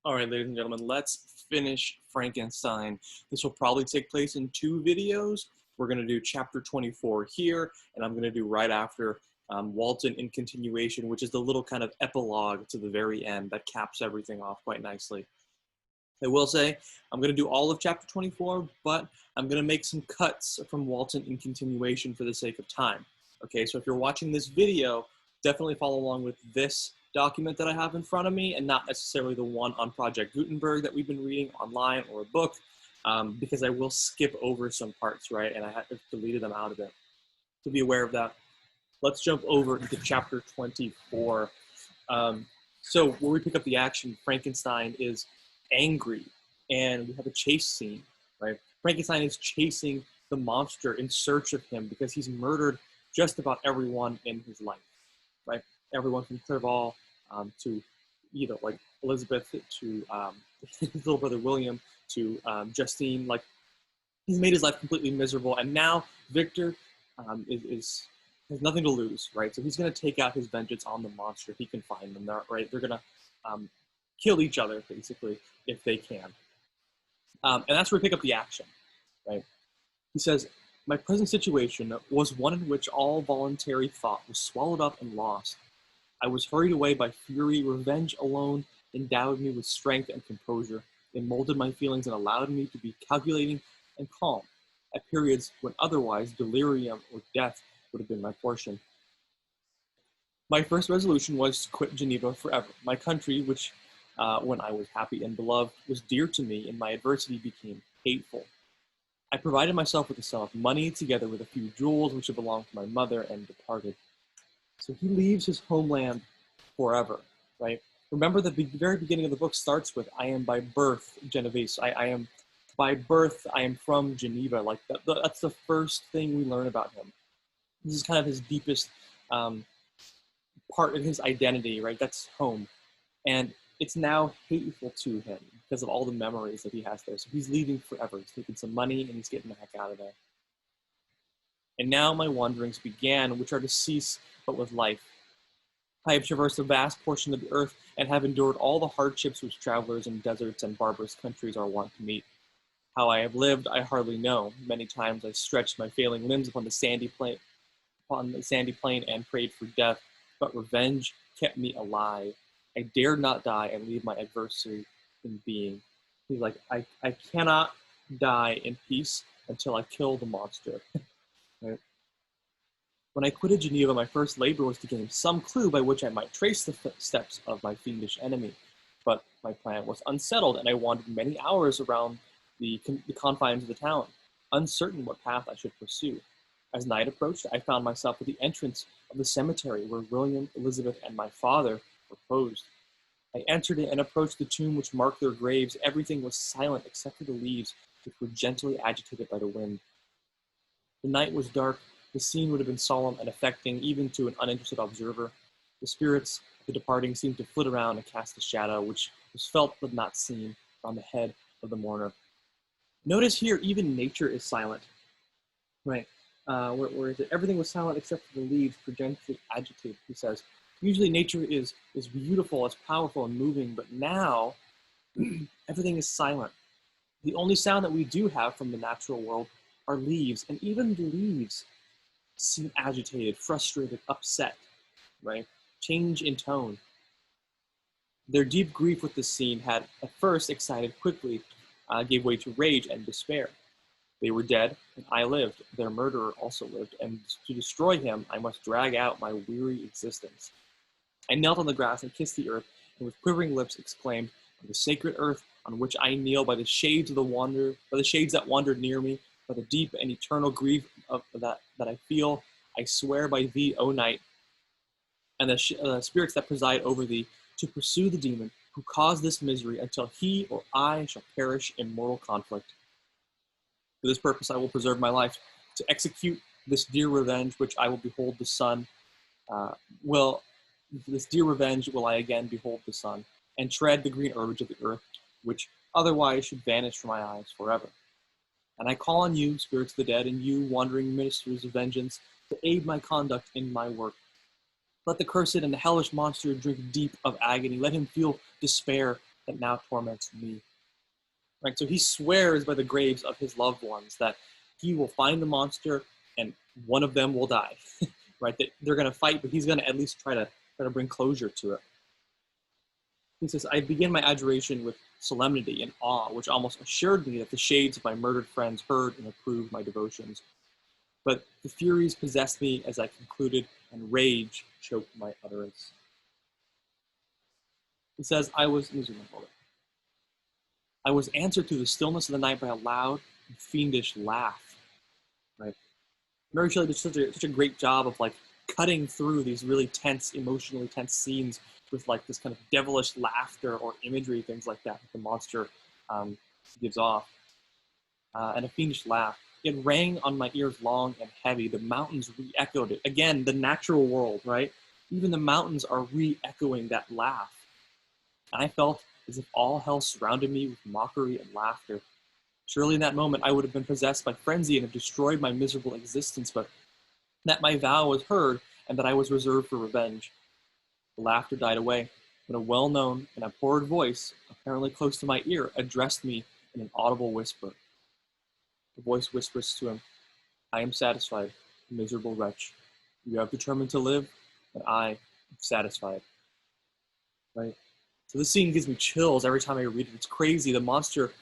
All right, ladies and gentlemen, let's finish Frankenstein. This will probably take place in two videos. We're going to do chapter 24 here, and I'm going to do right after Walton in continuation, which is the little kind of epilogue to the very end that caps everything off quite nicely. I will say I'm going to do all of chapter 24, but I'm going to make some cuts from Walton in continuation for the sake of time. Okay, so if you're watching this video, definitely follow along with this document that I have in front of me and not necessarily the one on Project Gutenberg that we've been reading online or a book, because I will skip over some parts, right? And I have deleted them out of it. So be aware of that. Let's jump over into chapter 24. So where we pick up the action, Frankenstein is angry and we have a chase scene, right? Frankenstein is chasing the monster in search of him because he's murdered just about everyone in his life, right? Everyone from Clerval to, like Elizabeth, to his little brother William, to Justine. Like, he's made his life completely miserable, and now Victor has nothing to lose, right? So he's going to take out his vengeance on the monster if he can find them, right? They're going to kill each other, basically, if they can. And that's where we pick up the action, right? He says, my present situation was one in which all voluntary thought was swallowed up and lost. I was hurried away by fury. Revenge alone endowed me with strength and composure. It molded my feelings and allowed me to be calculating and calm at periods when otherwise delirium or death would have been my portion. My first resolution was to quit Geneva forever. My country, which, when I was happy and beloved, was dear to me, and my adversity became hateful. I provided myself with a sum of money, together with a few jewels which had belonged to my mother, and departed. So he leaves his homeland forever, right? Remember, the very beginning of the book starts with, I am by birth Genovese. I am by birth, I am from Geneva. Like, that's the first thing we learn about him. This is kind of his deepest part of his identity, right? That's home. And it's now hateful to him because of all the memories that he has there. So he's leaving forever. He's taking some money and he's getting the heck out of there. And now my wanderings began, which are to cease but with life. I have traversed a vast portion of the earth and have endured all the hardships which travelers in deserts and barbarous countries are wont to meet. How I have lived, I hardly know. Many times I stretched my failing limbs upon the sandy plain and prayed for death, but revenge kept me alive. I dared not die and leave my adversary in being. He's like, I cannot die in peace until I kill the monster. Right? When I quitted Geneva, my first labor was to gain some clue by which I might trace the footsteps of my fiendish enemy. But my plan was unsettled, and I wandered many hours around the confines of the town, uncertain what path I should pursue. As night approached, I found myself at the entrance of the cemetery where William, Elizabeth, and my father reposed. I entered it and approached the tomb which marked their graves. Everything was silent except for the leaves, which were gently agitated by the wind. The night was dark. The scene would have been solemn and affecting even to an uninterested observer. The spirits of the departing seemed to flit around and cast a shadow, which was felt but not seen, on the head of the mourner. Notice here, even nature is silent, right? Where is it? Everything was silent except for the leaves, were gently agitated, he says. Usually nature is beautiful, it's powerful and moving, but now everything is silent. The only sound that we do have from the natural world are leaves, and even the leaves seem agitated, frustrated, upset, right? Change in tone. Their deep grief with this scene had at first excited quickly, gave way to rage and despair. They were dead, and I lived. Their murderer also lived, and to destroy him, I must drag out my weary existence. I knelt on the grass and kissed the earth, and with quivering lips exclaimed, "On the sacred earth on which I kneel, by the shades that wandered near me, by the deep and eternal grief that I feel, I swear by thee, O night, and the spirits that preside over thee, to pursue the demon who caused this misery until he or I shall perish in mortal conflict. For this purpose I will preserve my life, to execute this dear revenge which I will behold the sun, this dear revenge will I again behold the sun, and tread the green herbage of the earth, which otherwise should vanish from my eyes forever. And I call on you, spirits of the dead, and you, wandering ministers of vengeance, to aid my conduct in my work. Let the cursed and the hellish monster drink deep of agony. Let him feel despair, that now torments me. Right? So he swears by the graves of his loved ones that he will find the monster and one of them will die. Right? That they're going to fight, but he's going to at least try to bring closure to it. He says, I begin my adoration with solemnity and awe, which almost assured me that the shades of my murdered friends heard and approved my devotions. But the furies possessed me as I concluded, and rage choked my utterance. He says, I was answered through the stillness of the night by a loud and fiendish laugh. Right? Mary Shelley did such a great job of like cutting through these really tense, emotionally tense scenes with like this kind of devilish laughter or imagery, things like that the monster gives off. And a fiendish laugh. It rang on my ears long and heavy. The mountains re-echoed it. Again, the natural world, right? Even the mountains are re-echoing that laugh. And I felt as if all hell surrounded me with mockery and laughter. Surely in that moment I would have been possessed by frenzy and have destroyed my miserable existence, but that my vow was heard and that I was reserved for revenge. The laughter died away, when a well-known and abhorred voice, apparently close to my ear, addressed me in an audible whisper. The voice whispers to him, I am satisfied, miserable wretch. You have determined to live, and I am satisfied. Right? So this scene gives me chills every time I read it. It's crazy. The monster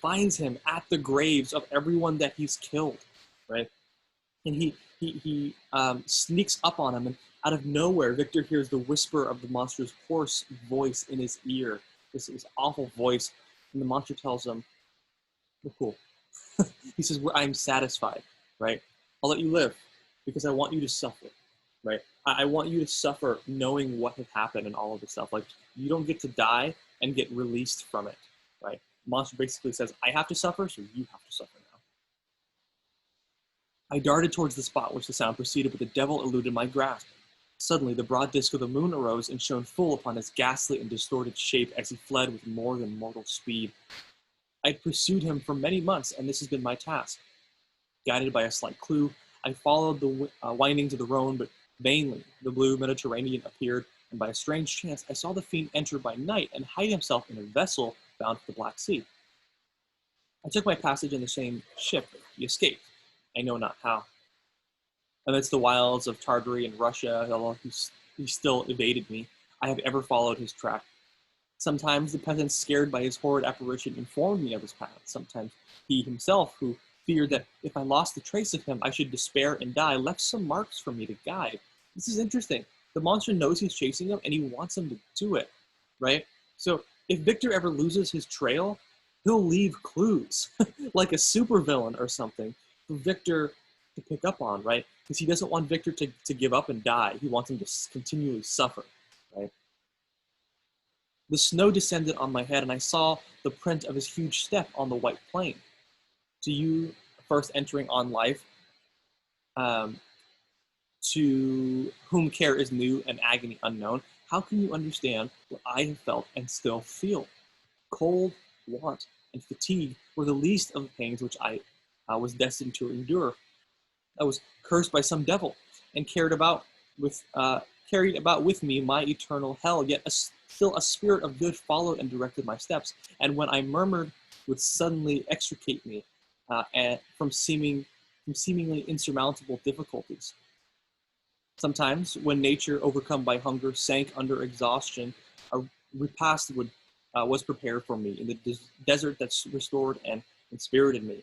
finds him at the graves of everyone that he's killed, right? And he sneaks up on him, and out of nowhere, Victor hears the whisper of the monster's hoarse voice in his ear. This awful voice, and the monster tells him, "We're cool." He says, "I'm satisfied, right? I'll let you live because I want you to suffer, right? I want you to suffer knowing what has happened and all of this stuff. Like, you don't get to die and get released from it, right?" The monster basically says, I have to suffer, so you have to suffer now. I darted towards the spot which the sound proceeded, but the devil eluded my grasp. Suddenly, the broad disk of the moon arose and shone full upon his ghastly and distorted shape as he fled with more than mortal speed. I had pursued him for many months, and this has been my task. Guided by a slight clue, I followed the windings of the Rhone, but vainly. The blue Mediterranean appeared, and by a strange chance, I saw the fiend enter by night and hide himself in a vessel bound for the Black Sea. I took my passage in the same ship. He escaped. I know not how. Amidst the wilds of Tartary and Russia, although he still evaded me, I have ever followed his track. Sometimes the peasants, scared by his horrid apparition, informed me of his path. Sometimes he himself, who feared that if I lost the trace of him, I should despair and die, left some marks for me to guide. This is interesting. The monster knows he's chasing him, and he wants him to do it, right? So if Victor ever loses his trail, he'll leave clues, like a supervillain or something, for Victor to pick up on, right? Because he doesn't want Victor to give up and die. He wants him to continually suffer, right? The snow descended on my head, and I saw the print of his huge step on the white plain. To you, first entering on life, to whom care is new and agony unknown, how can you understand what I have felt and still feel? Cold, want, and fatigue were the least of the pains which I was destined to endure. I was cursed by some devil and carried about with me my eternal hell, yet still a spirit of good followed and directed my steps, and when I murmured would suddenly extricate me from seemingly insurmountable difficulties. Sometimes, when nature, overcome by hunger, sank under exhaustion, a repast was prepared for me in the desert that restored and inspirited me.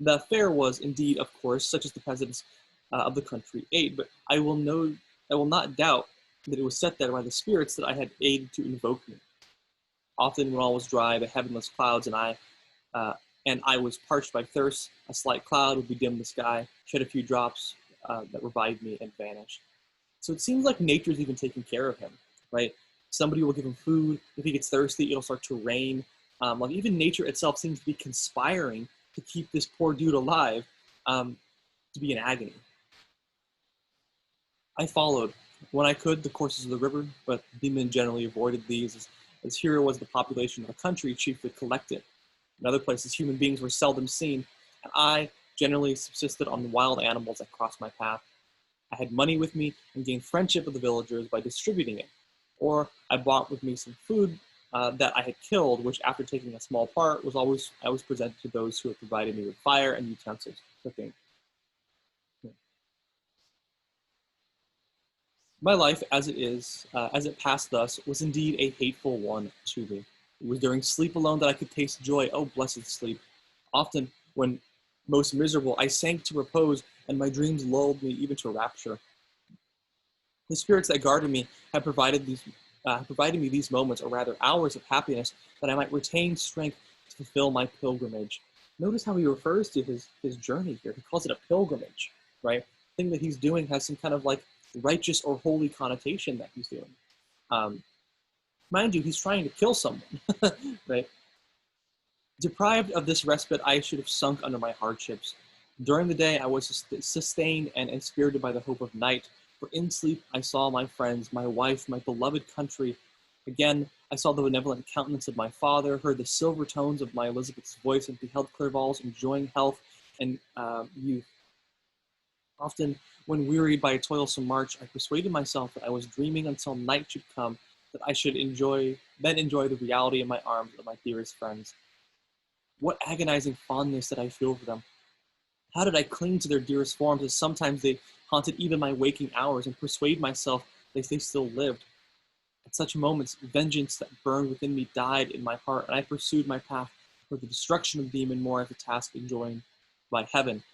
The fare was indeed, of course, such as the peasants of the country ate, but I will not doubt that it was set there by the spirits that I had aided to invoke me. Often, when all was dry, the heavenless clouds and I was parched by thirst, a slight cloud would bedim the sky, shed a few drops that revived me and vanished. So it seems like nature's even taking care of him, right? Somebody will give him food. If he gets thirsty, it'll start to rain. Like even nature itself seems to be conspiring to keep this poor dude alive, to be in agony. I followed, when I could, the courses of the river, but the men generally avoided these, as here was the population of the country chiefly collected. In other places, human beings were seldom seen, and I generally subsisted on the wild animals that crossed my path. I had money with me and gained friendship of the villagers by distributing it, Or I brought with me some food that I had killed, which after taking a small part I always presented to those who had provided me with fire and utensils for cooking. My life, as it passed thus, was indeed a hateful one to me. It was during sleep alone that I could taste joy. Oh, blessed sleep! Often, when most miserable, I sank to repose, and my dreams lulled me even to rapture. The spirits that guarded me had provided me these moments, or rather hours of happiness, that I might retain strength to fulfill my pilgrimage. Notice how he refers to his journey here. He calls it a pilgrimage, right? The thing that he's doing has some kind of like righteous or holy connotation that he's doing. Um, Mind you, he's trying to kill someone, right? Deprived of this respite, I should have sunk under my hardships. During the day, I was sustained and inspirited by the hope of night, for in sleep I saw my friends, my wife, my beloved country. Again, I saw the benevolent countenance of my father, heard the silver tones of my Elizabeth's voice, and beheld Clerval's enjoying health and youth. Often, when wearied by a toilsome march, I persuaded myself that I was dreaming until night should come, that I should then enjoy the reality in my arms of my dearest friends. What agonizing fondness did I feel for them? How did I cling to their dearest forms as sometimes they haunted even my waking hours and persuade myself that they still lived? At such moments, vengeance that burned within me died in my heart, and I pursued my path for the destruction of demon more as a task enjoined by heaven,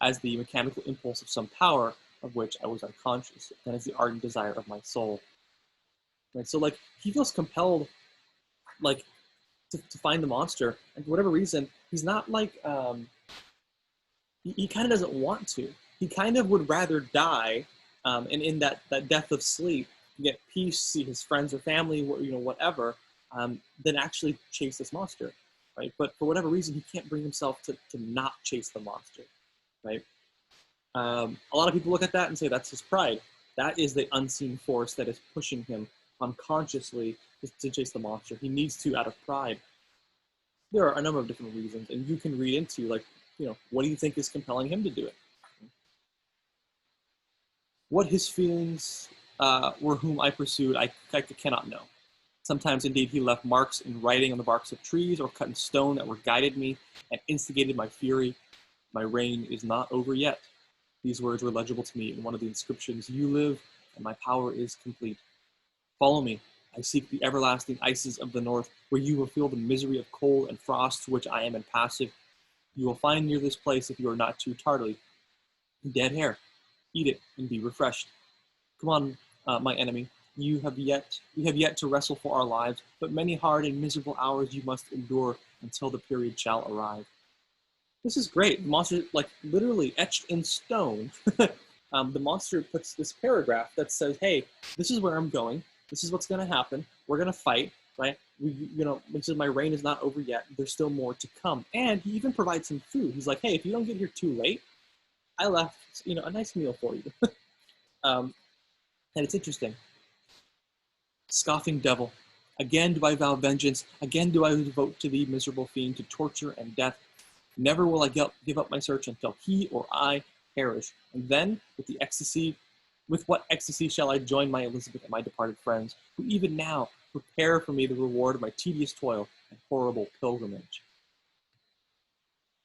as the mechanical impulse of some power of which I was unconscious, and as the ardent desire of my soul. Right? So, like, he feels compelled, like, to find the monster, and for whatever reason, he's not like he kind of doesn't want to. He kind of would rather die, and in that death of sleep, get peace, see his friends or family, whatever, than actually chase this monster, right? But for whatever reason, he can't bring himself to not chase the monster, right? A lot of people look at that and say that's his pride. That is the unseen force that is pushing him unconsciously to chase the monster. He needs to out of pride. There are a number of different reasons, and you can read into, like, what do you think is compelling him to do it? What his feelings were whom I pursued, I cannot know. Sometimes, indeed, he left marks in writing on the barks of trees or cut in stone that were guided me and instigated my fury. My reign is not over yet. These words were legible to me in one of the inscriptions: "You live, and my power is complete. Follow me. I seek the everlasting ices of the north, where you will feel the misery of cold and frost to which I am impassive. You will find near this place, if you are not too tardily, dead hair. Eat it and be refreshed. Come on, my enemy. We have yet to wrestle for our lives, but many hard and miserable hours you must endure until the period shall arrive." This is great. The monster, like, literally etched in stone. The monster puts this paragraph that says, "Hey, this is where I'm going. This is what's going to happen. We're going to fight, right? He says my reign is not over yet. There's still more to come." And he even provides some food. He's like, "Hey, if you don't get here too late, I left, a nice meal for you." And it's interesting. Scoffing devil, again do I vow vengeance. Again do I devote to thee, miserable fiend, to torture and death. Never will I give up my search until he or I perish. And then, with what ecstasy shall I join my Elizabeth and my departed friends, who even now prepare for me the reward of my tedious toil and horrible pilgrimage.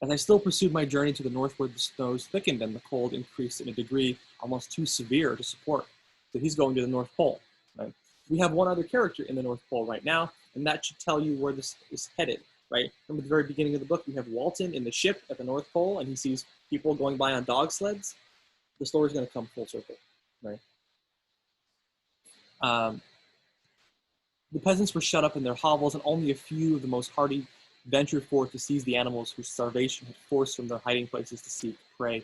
As I still pursued my journey to the northward, the snows thickened and the cold increased in a degree almost too severe to support. So he's going to the North Pole. Right? We have one other character in the North Pole right now, and that should tell you where this is headed. Right? From the very beginning of the book, we have Walton in the ship at the North Pole, and he sees people going by on dog sleds. The story's going to come full circle. Right? The peasants were shut up in their hovels, and only a few of the most hardy ventured forth to seize the animals whose starvation had forced from their hiding places to seek prey.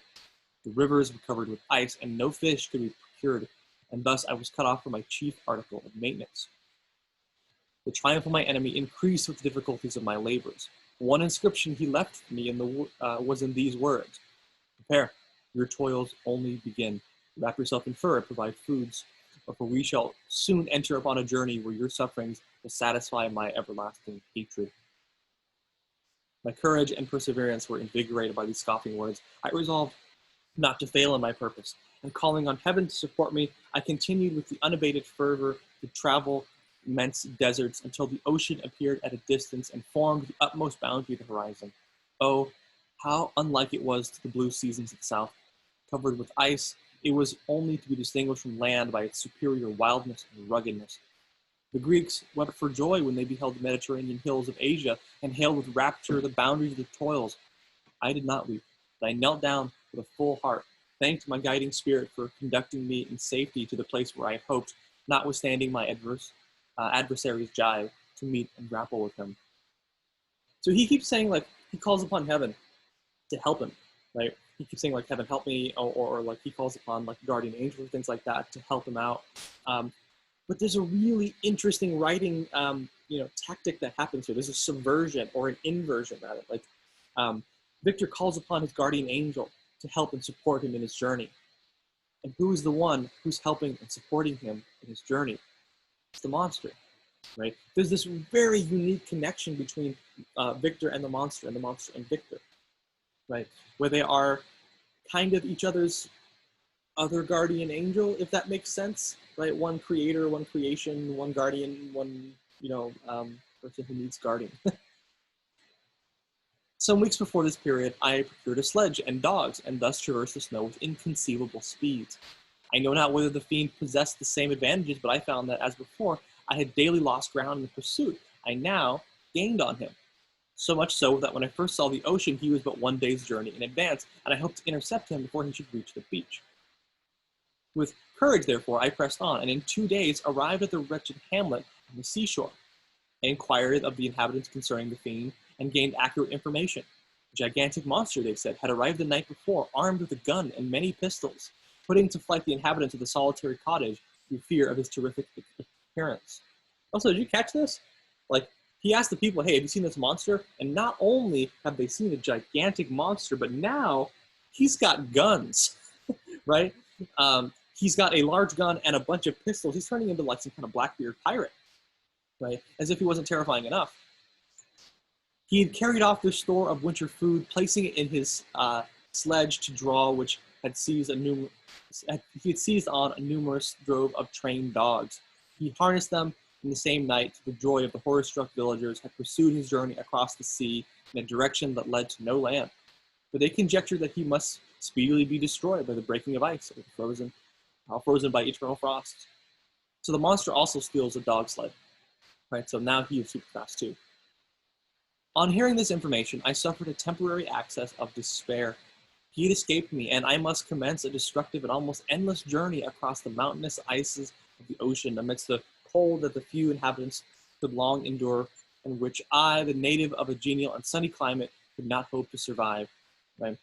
The rivers were covered with ice, and no fish could be procured, and thus I was cut off from my chief article of maintenance. The triumph of my enemy increased with the difficulties of my labors. One inscription he left me was in these words: "Prepare, your toils only begin. Wrap yourself in fur and provide foods, for we shall soon enter upon a journey where your sufferings will satisfy my everlasting hatred." My courage and perseverance were invigorated by these scoffing words. I resolved not to fail in my purpose, and calling on heaven to support me, I continued with the unabated fervor could travel immense deserts until the ocean appeared at a distance and formed the utmost boundary of the horizon. Oh, how unlike it was to the blue seasons of the south. Covered with ice, it was only to be distinguished from land by its superior wildness and ruggedness. The Greeks wept for joy when they beheld the Mediterranean hills of Asia and hailed with rapture the boundaries of their toils. I did not weep, but I knelt down with a full heart, thanked my guiding spirit for conducting me in safety to the place where I had hoped, notwithstanding my adversary's jibe, to meet and grapple with him. So he keeps saying, like, he calls upon heaven to help him, right? He keeps saying, like, heaven, help me, or like he calls upon, like, guardian angels, things like that to help him out. But there's a really interesting writing, tactic that happens here. There's a subversion or an inversion, rather. Like, Victor calls upon his guardian angel to help and support him in his journey. And who is the one who's helping and supporting him in his journey? It's the monster, right? There's this very unique connection between Victor and the monster and Victor, right? Where they are kind of each other's other guardian angel, if that makes sense, right? One creator, one creation, one guardian, one, person who needs guarding. Some weeks before this period, I procured a sledge and dogs, and thus traversed the snow with inconceivable speeds. I know not whether the fiend possessed the same advantages, but I found that, as before, I had daily lost ground in the pursuit. I now gained on him. So much so that when I first saw the ocean, he was but one day's journey in advance, and I hoped to intercept him before he should reach the beach. With courage, therefore, I pressed on, and in 2 days arrived at the wretched hamlet on the seashore. I inquired of the inhabitants concerning the fiend, and gained accurate information. A gigantic monster, they said, had arrived the night before, armed with a gun and many pistols, putting to flight the inhabitants of the solitary cottage through fear of his terrific appearance. Also, did you catch this? Like, he asked the people, hey, have you seen this monster? And not only have they seen a gigantic monster, but now he's got guns, right? He's got a large gun and a bunch of pistols. He's turning into like some kind of Blackbeard pirate, right? As if he wasn't terrifying enough. He had carried off their store of winter food, placing it in his sledge to draw, which had seized on a numerous drove of trained dogs. He harnessed them in the same night, to the joy of the horror-struck villagers, had pursued his journey across the sea in a direction that led to no land. But they conjectured that he must speedily be destroyed by the breaking of ice, or frozen by eternal frosts. So the monster also steals a dog sled, right? So now he is super fast too. On hearing this information, I suffered a temporary access of despair. He had escaped me, and I must commence a destructive and almost endless journey across the mountainous ices of the ocean amidst the cold that the few inhabitants could long endure, and which I, the native of a genial and sunny climate, could not hope to survive. Right?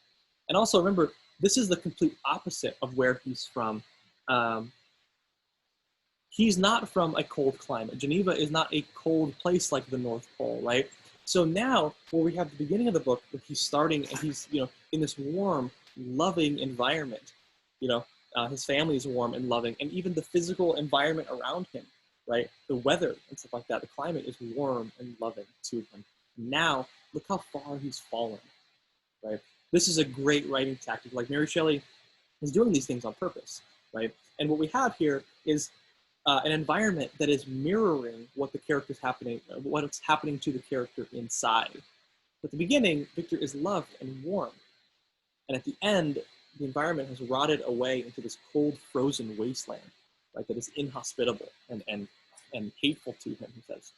And also remember, this is the complete opposite of where he's from. He's not from a cold climate. Geneva is not a cold place like the North Pole, right? So now, where we have the beginning of the book, where he's starting and he's, in this warm, loving environment. His family is warm and loving, and even the physical environment around him, right? The weather and stuff like that, the climate is warm and loving to him. Now, look how far he's fallen, right? This is a great writing tactic. Like, Mary Shelley is doing these things on purpose, right? And what we have here is an environment that is mirroring what what's happening to the character inside. At the beginning, Victor is loved and warm. And at the end, the environment has rotted away into this cold, frozen wasteland, right, that is inhospitable and hateful to him, he says.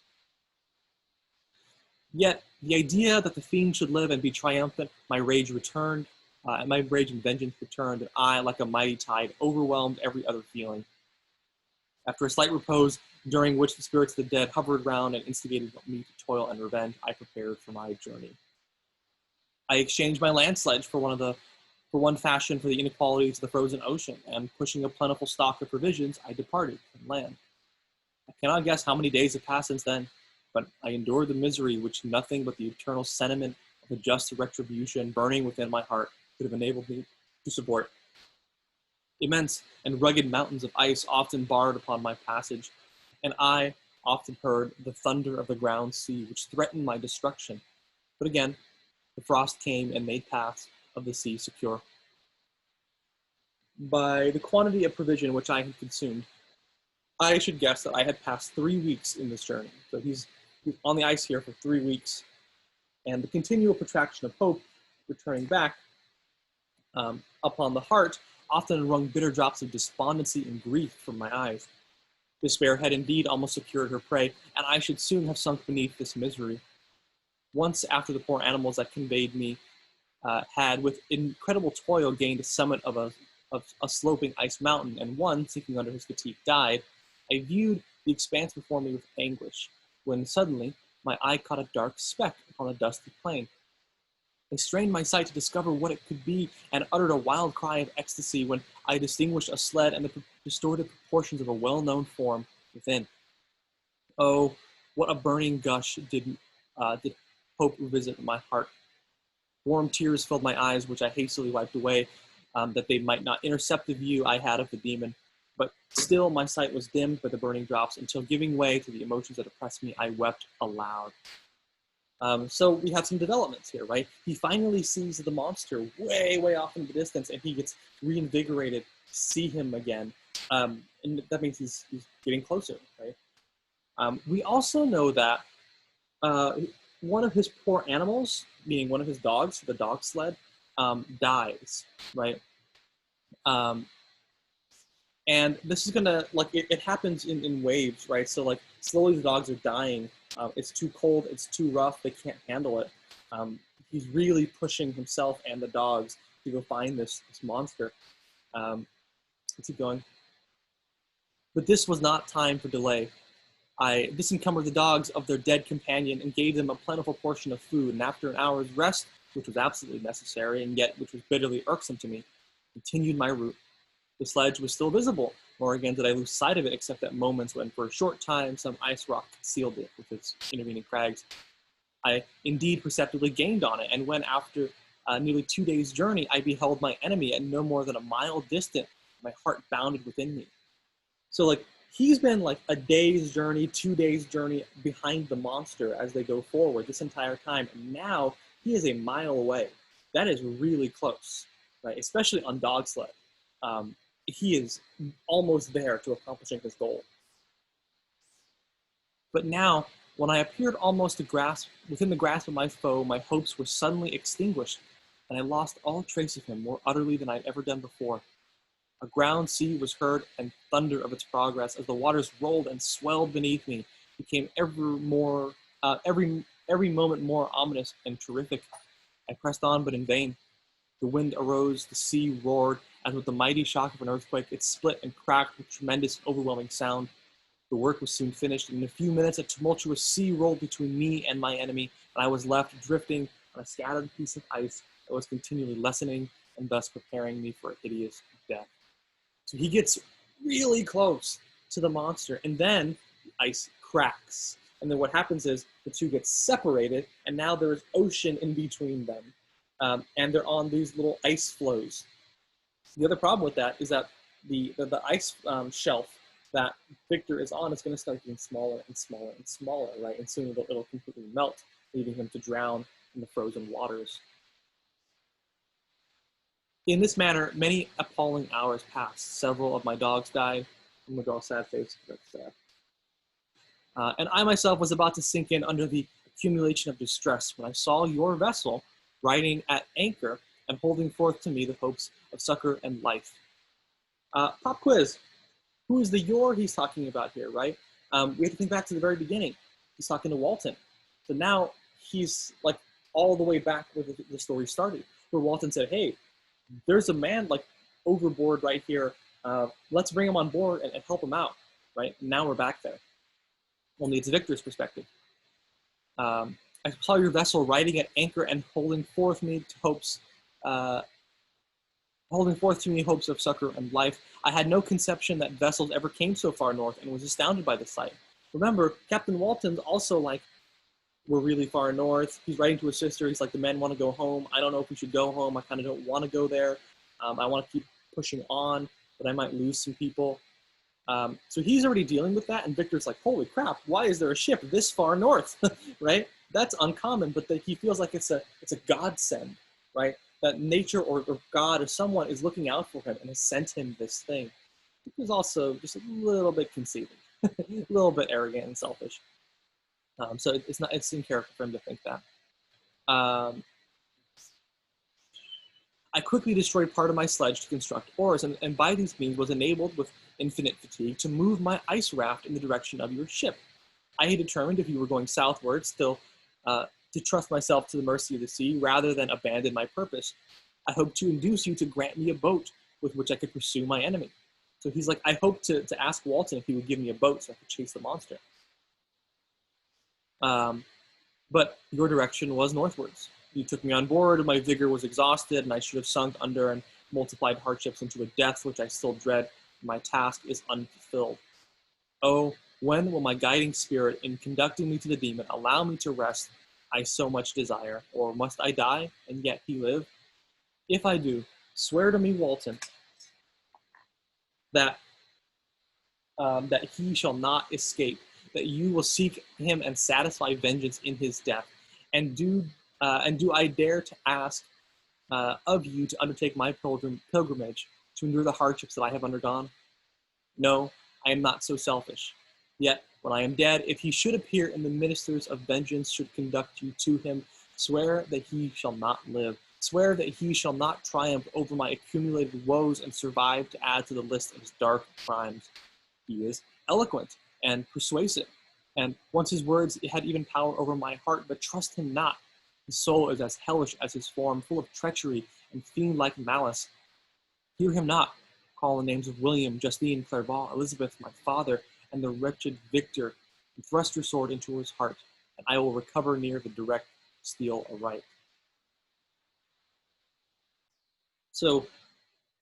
Yet, the idea that the fiend should live and be triumphant, my rage returned, and my rage and vengeance returned, and I, like a mighty tide, overwhelmed every other feeling. After a slight repose, during which the spirits of the dead hovered round and instigated me to toil and revenge, I prepared for my journey. I exchanged my land sledge for one fashioned for the inequalities of the frozen ocean, and pushing a plentiful stock of provisions, I departed from land. I cannot guess how many days have passed since then, but I endured the misery which nothing but the eternal sentiment of a just retribution burning within my heart could have enabled me to support. Immense and rugged mountains of ice often barred upon my passage, and I often heard the thunder of the ground sea, which threatened my destruction. But again, the frost came and made paths of the sea secure. By the quantity of provision which I had consumed, I should guess that I had passed 3 weeks in this journey. So he's on the ice here for 3 weeks, and the continual protraction of hope returning back upon the heart often wrung bitter drops of despondency and grief from my eyes. Despair had indeed almost secured her prey, and I should soon have sunk beneath this misery. Once after the poor animals that conveyed me had, with incredible toil, gained the summit of a sloping ice mountain, and one, sinking under his fatigue, died, I viewed the expanse before me with anguish, when suddenly my eye caught a dark speck upon the dusty plain. I strained my sight to discover what it could be, and uttered a wild cry of ecstasy when I distinguished a sled and the distorted proportions of a well-known form within. Oh, what a burning gush did hope visit my heart. Warm tears filled my eyes, which I hastily wiped away, that they might not intercept the view I had of the demon. But still my sight was dimmed by the burning drops, until giving way to the emotions that oppressed me, I wept aloud. So we have some developments here, right? He finally sees the monster way, way off in the distance, and he gets reinvigorated to see him again. And that means he's getting closer, right? We also know that one of his poor animals, meaning one of his dogs, the dog sled, dies, right? And this is gonna, like, it happens in waves, right? So, like, slowly the dogs are dying. It's too cold, it's too rough, they can't handle it. He's really pushing himself and the dogs to go find this monster. Let's keep going. But this was not time for delay. I disencumbered the dogs of their dead companion and gave them a plentiful portion of food, and after an hour's rest, which was absolutely necessary, and yet which was bitterly irksome to me, continued my route. The sledge was still visible, nor again did I lose sight of it, except at moments when, for a short time, some ice rock concealed it with its intervening crags. I indeed perceptibly gained on it, and when, after nearly 2 days' journey, I beheld my enemy at no more than a mile distant, my heart bounded within me. So, like, he's been like a day's journey, 2 days' journey behind the monster as they go forward this entire time, and now he is a mile away. That is really close, right? Especially on dog sled. He is almost there to accomplishing his goal. But now, when I appeared almost within the grasp of my foe, my hopes were suddenly extinguished, and I lost all trace of him more utterly than I had ever done before. A ground sea was heard, and thunder of its progress, as the waters rolled and swelled beneath me, became every moment more ominous and terrific. I pressed on, but in vain. The wind arose, the sea roared, as with the mighty shock of an earthquake, it split and cracked with tremendous, overwhelming sound. The work was soon finished, and in a few minutes a tumultuous sea rolled between me and my enemy, and I was left drifting on a scattered piece of ice that was continually lessening and thus preparing me for a hideous death. So he gets really close to the monster, and then the ice cracks. And then what happens is the two get separated, and now there's ocean in between them. And they're on these little ice floes. The other problem with that is that the ice shelf that Victor is on is going to start getting smaller and smaller and smaller, right? And soon it'll completely melt, leaving him to drown in the frozen waters. In this manner, many appalling hours passed. Several of my dogs died. I'm going to draw a sad face. That's sad. And I myself was about to sink in under the accumulation of distress when I saw your vessel riding at anchor and holding forth to me the hopes of succor and life. Pop quiz. Who is the your he's talking about here, right? We have to think back to the very beginning. He's talking to Walton. So now he's like all the way back where the story started, where Walton said, hey, there's a man like overboard right here. Let's bring him on board and help him out, right? And now we're back there. Only it's Victor's perspective. I saw your vessel riding at anchor and holding forth to me hopes of succor and life. I had no conception that vessels ever came so far north, and was astounded by the sight. Remember, Captain Walton's also like, we're really far north. He's writing to his sister. He's like, the men want to go home. I don't know if we should go home. I kind of don't want to go there. I want to keep pushing on, but I might lose some people. So he's already dealing with that, and Victor's like, holy crap, why is there a ship this far north, right? That's uncommon, but he feels like it's a godsend, right? That nature or God or someone is looking out for him and has sent him this thing. Victor's also just a little bit conceited, a little bit arrogant and selfish. So it's in character for him to think that. Um, I quickly destroyed part of my sledge to construct oars, and by these means was enabled with infinite fatigue to move my ice raft in the direction of your ship. I had determined, if you were going southward, still to trust myself to the mercy of the sea rather than abandon my purpose. I hoped to induce you to grant me a boat with which I could pursue my enemy. So he's like, I hope to ask Walton if he would give me a boat so I could chase the monster. But your direction was northwards. You took me on board, my vigor was exhausted, and I should have sunk under and multiplied hardships into a death which I still dread. My task is unfulfilled. Oh, when will my guiding spirit, in conducting me to the demon, allow me to rest I so much desire? Or must I die, and yet he live? If I do, swear to me, Walton, that that he shall not escape, that you will seek him and satisfy vengeance in his death. And do I dare to ask of you to undertake my pilgrimage, to endure the hardships that I have undergone? No, I am not so selfish. Yet, when I am dead, if he should appear and the ministers of vengeance should conduct you to him, swear that he shall not live. Swear that he shall not triumph over my accumulated woes and survive to add to the list of his dark crimes. He is eloquent and persuasive, and once his words had even power over my heart, but trust him not. His soul is as hellish as his form, full of treachery and fiend-like malice. Hear him not. Call the names of William, Justine, Clairvaux, Elizabeth, my father, and the wretched Victor, and thrust your sword into his heart, and I will recover near the direct steel aright. So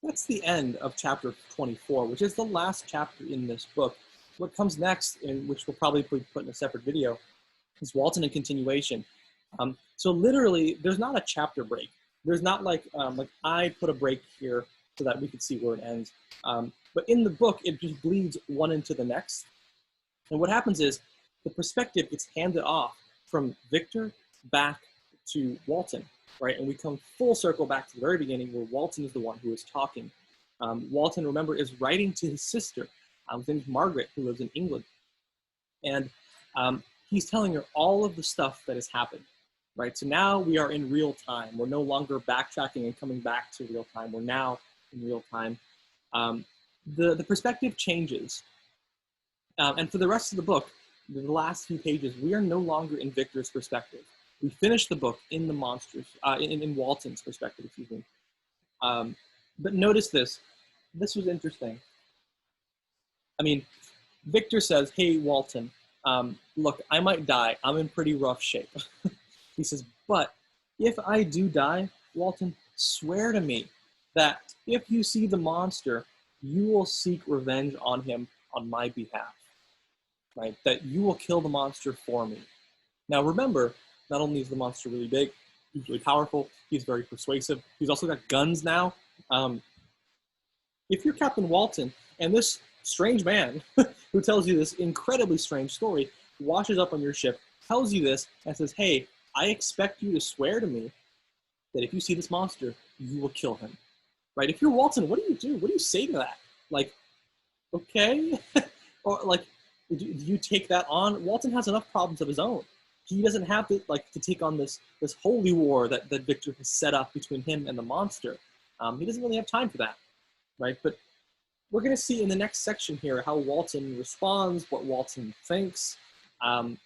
that's the end of chapter 24, which is the last chapter in this book. What comes next, in which we'll probably put in a separate video, is Walton in continuation. So literally, there's not a chapter break. There's not like I put a break here so that we could see where it ends. But in the book, it just bleeds one into the next. And what happens is the perspective gets handed off from Victor back to Walton, right? And we come full circle back to the very beginning where Walton is the one who is talking. Walton, remember, is writing to his sister, his name is Margaret, who lives in England. And he's telling her all of the stuff that has happened, right? So now we are in real time. We're no longer backtracking and coming back to real time. We're now in real time. The perspective changes. And for the rest of the book, the last few pages, we are no longer in Victor's perspective. We finish the book in the monsters, in Walton's perspective, excuse me. But notice this. This was interesting. I mean, Victor says, hey, Walton, look, I might die. I'm in pretty rough shape. He says, but if I do die, Walton, swear to me that if you see the monster, you will seek revenge on him on my behalf, right? That you will kill the monster for me. Now, remember, not only is the monster really big, he's really powerful, he's very persuasive, he's also got guns now. If you're Captain Walton, and this strange man who tells you this incredibly strange story washes up on your ship, tells you this, and says, hey, I expect you to swear to me that if you see this monster, you will kill him, right? If you're Walton, what do you do? What do you say to that? Like, okay? Or like, do you take that on? Walton has enough problems of his own. He doesn't have to take on this holy war that Victor has set up between him and the monster. He doesn't really have time for that, right? But we're going to see in the next section here how Walton responds, what Walton thinks, and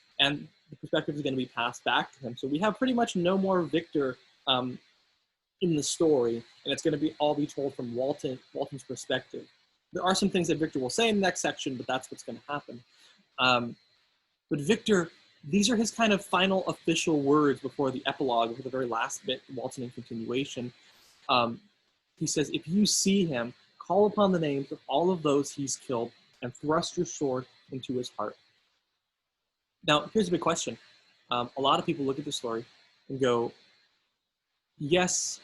the perspective is going to be passed back to him. So we have pretty much no more Victor in the story, and it's going to all be told from Walton's perspective. There are some things that Victor will say in the next section, but that's what's going to happen. But Victor, these are his kind of final official words before the epilogue, before the very last bit, Walton in continuation. He says, if you see him, call upon the names of all of those he's killed and thrust your sword into his heart. Now, here's a big question. A lot of people look at the story and go, yes,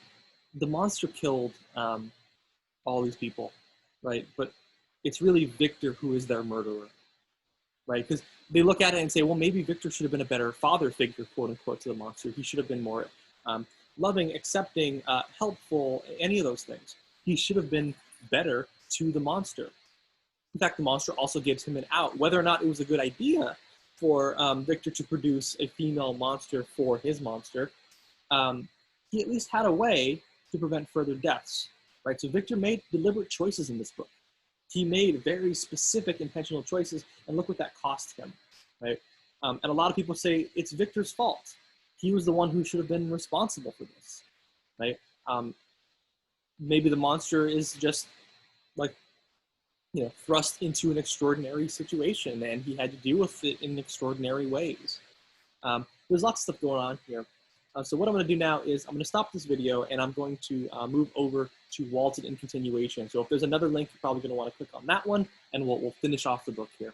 the monster killed all these people, right? But it's really Victor who is their murderer, right? Because they look at it and say, well, maybe Victor should have been a better father figure, quote unquote, to the monster. He should have been more loving, accepting, helpful, any of those things. He should have been better to the monster. In fact, the monster also gives him an out. Whether or not it was a good idea for Victor to produce a female monster for his monster, he at least had a way to prevent further deaths, right? So Victor made deliberate choices in this book. He made very specific intentional choices, and look what that cost him, right? And a lot of people say it's Victor's fault. He was the one who should have been responsible for this, right? Maybe the monster is just like, thrust into an extraordinary situation, and he had to deal with it in extraordinary ways. There's lots of stuff going on here. So what I'm going to do now is I'm going to stop this video, and I'm going to move over to Walton in continuation. So if there's another link, you're probably going to want to click on that one, and we'll finish off the book here.